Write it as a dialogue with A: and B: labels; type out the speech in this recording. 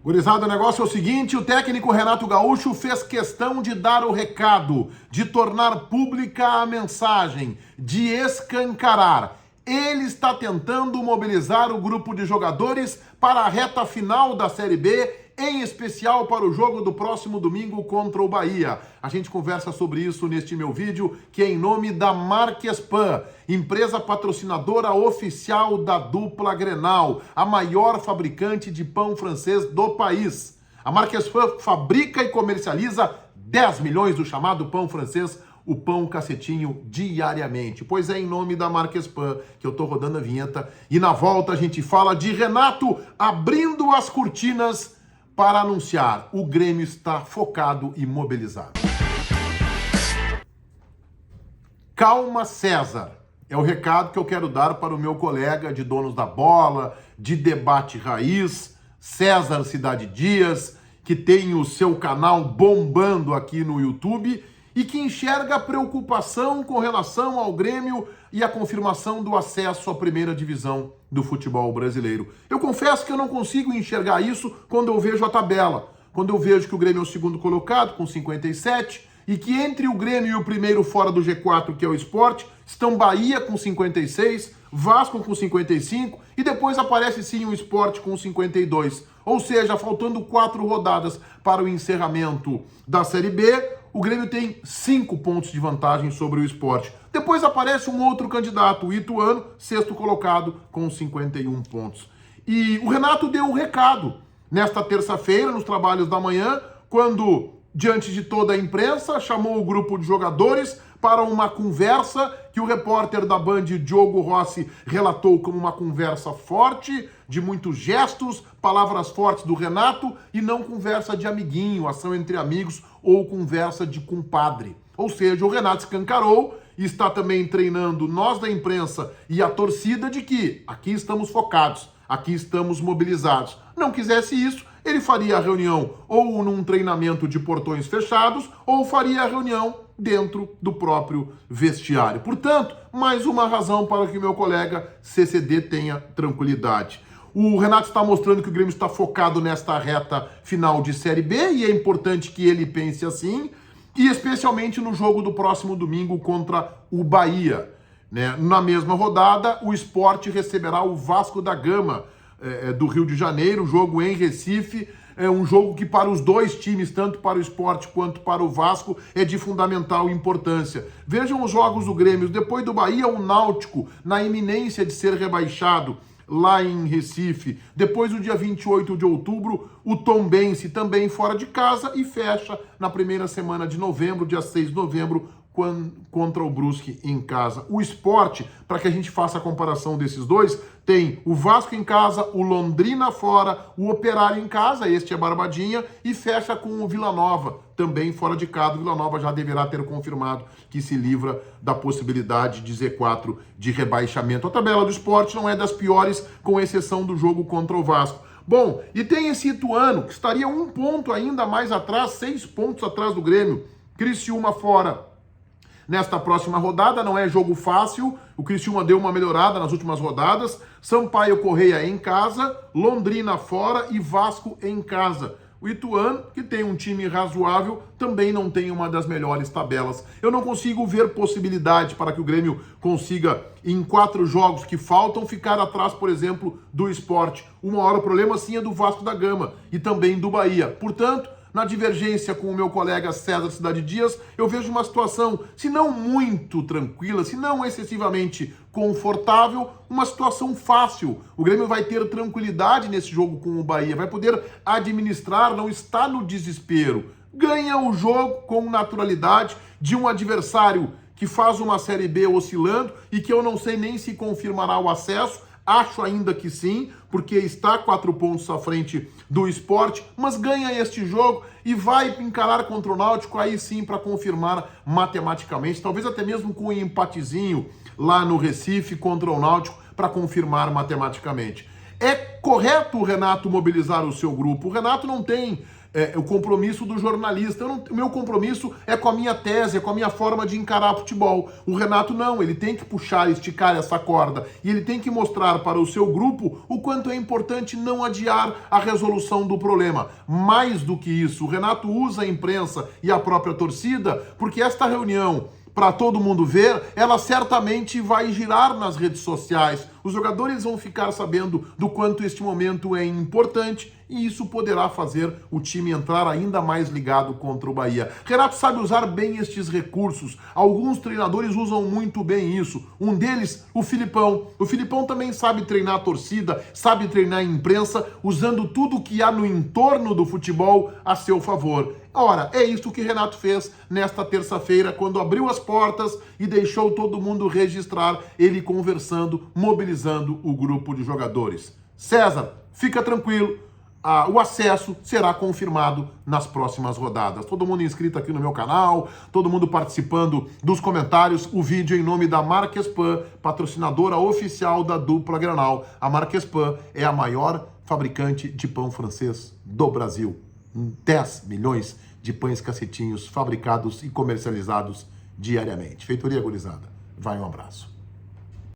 A: Gurizada, o negócio é o seguinte, o técnico Renato Gaúcho fez questão de dar o recado, de tornar pública a mensagem, de escancarar. Ele está tentando mobilizar o grupo de jogadores para a reta final da Série B, em especial para o jogo do próximo domingo contra o Bahia. A gente conversa sobre isso neste meu vídeo, que é em nome da Marquespan, empresa patrocinadora oficial da dupla Grenal, a maior fabricante de pão francês do país. A Marquespan fabrica e comercializa 10 milhões do chamado pão francês, o pão cacetinho, diariamente. Pois é em nome da Marquespan que eu tô rodando a vinheta. E na volta a gente fala de Renato abrindo as cortinas para anunciar: o Grêmio está focado e mobilizado. Calma, César. É o recado que eu quero dar para o meu colega de Donos da Bola, de Debate Raiz, César Cidade Dias, que tem o seu canal bombando aqui no YouTube e que enxerga preocupação com relação ao Grêmio e a confirmação do acesso à primeira divisão do futebol brasileiro. Eu confesso que eu não consigo enxergar isso quando eu vejo a tabela, quando eu vejo que o Grêmio é o segundo colocado com 57 e que entre o Grêmio e o primeiro fora do G4, que é o Sport, estão Bahia com 56, Vasco com 55 e depois aparece sim o Sport com 52. Ou seja, faltando 4 rodadas para o encerramento da Série B, o Grêmio tem 5 pontos de vantagem sobre o Sport. Depois aparece um outro candidato, o Ituano, sexto colocado, com 51 pontos. E o Renato deu um recado nesta terça-feira, nos trabalhos da manhã, quando, diante de toda a imprensa, chamou o grupo de jogadores para uma conversa que o repórter da Band, Diogo Rossi, relatou como uma conversa forte, de muitos gestos, palavras fortes do Renato e não conversa de amiguinho, ação entre amigos ou conversa de compadre. Ou seja, o Renato escancarou e está também treinando nós da imprensa e a torcida de que aqui estamos focados, aqui estamos mobilizados. Não quisesse isso, ele faria a reunião ou num treinamento de portões fechados ou faria a reunião dentro do próprio vestiário. Portanto, mais uma razão para que o meu colega CCD tenha tranquilidade. O Renato está mostrando que o Grêmio está focado nesta reta final de Série B e é importante que ele pense assim, e especialmente no jogo do próximo domingo contra o Bahia. Na mesma rodada, o Sport receberá o Vasco da Gama do Rio de Janeiro, jogo em Recife. É um jogo que para os dois times, tanto para o Sport quanto para o Vasco, é de fundamental importância. Vejam os jogos do Grêmio. Depois do Bahia, o Náutico, na iminência de ser rebaixado, lá em Recife. Depois, no dia 28 de outubro, o Tombense também fora de casa e fecha na primeira semana de novembro, dia 6 de novembro, contra o Brusque em casa. O Sport, para que a gente faça a comparação desses dois, tem o Vasco em casa, o Londrina fora, o Operário em casa, este é Barbadinha, e fecha com o Vila Nova, também fora de casa. O Vila Nova já deverá ter confirmado que se livra da possibilidade de Z4 de rebaixamento. A tabela do Sport não é das piores, com exceção do jogo contra o Vasco. Bom, e tem esse Ituano, que estaria 1 ponto ainda mais atrás, 6 pontos atrás do Grêmio. Criciúma fora. Nesta próxima rodada, não é jogo fácil, o Criciúma deu uma melhorada nas últimas rodadas, Sampaio Correia em casa, Londrina fora e Vasco em casa. O Ituano, que tem um time razoável, também não tem uma das melhores tabelas. Eu não consigo ver possibilidade para que o Grêmio consiga, em 4 jogos que faltam, ficar atrás, por exemplo, do Sport. Uma hora o problema sim é do Vasco da Gama e também do Bahia. Portanto, na divergência com o meu colega César Cidade Dias, eu vejo uma situação, se não muito tranquila, se não excessivamente confortável, uma situação fácil. O Grêmio vai ter tranquilidade nesse jogo com o Bahia, vai poder administrar, não está no desespero. Ganha o jogo com naturalidade de um adversário que faz uma Série B oscilando e que eu não sei nem se confirmará o acesso. Acho ainda que sim, porque está 4 pontos à frente do Sport, mas ganha este jogo e vai encarar contra o Náutico aí sim para confirmar matematicamente, talvez até mesmo com um empatezinho lá no Recife contra o Náutico para confirmar matematicamente. É correto o Renato mobilizar o seu grupo. O Renato não tem o compromisso do jornalista. O meu compromisso é com a minha tese, é com a minha forma de encarar futebol. O Renato não, ele tem que puxar, esticar essa corda e ele tem que mostrar para o seu grupo o quanto é importante não adiar a resolução do problema. Mais do que isso, o Renato usa a imprensa e a própria torcida porque esta reunião, para todo mundo ver, ela certamente vai girar nas redes sociais. Os jogadores vão ficar sabendo do quanto este momento é importante e isso poderá fazer o time entrar ainda mais ligado contra o Bahia. Renato sabe usar bem estes recursos. Alguns treinadores usam muito bem isso. Um deles, o Filipão. O Filipão também sabe treinar a torcida, sabe treinar a imprensa, usando tudo que há no entorno do futebol a seu favor. Ora, é isso que Renato fez nesta terça-feira, quando abriu as portas e deixou todo mundo registrar ele conversando, mobilizando o grupo de jogadores. César, fica tranquilo, o acesso será confirmado nas próximas rodadas. Todo mundo inscrito aqui no meu canal, todo mundo participando dos comentários, o vídeo em nome da Marquespan, patrocinadora oficial da dupla Granal. A Marquespan é a maior fabricante de pão francês do Brasil. 10 milhões de pães cacetinhos fabricados e comercializados diariamente. Feitoria gurizada. Vai, um abraço.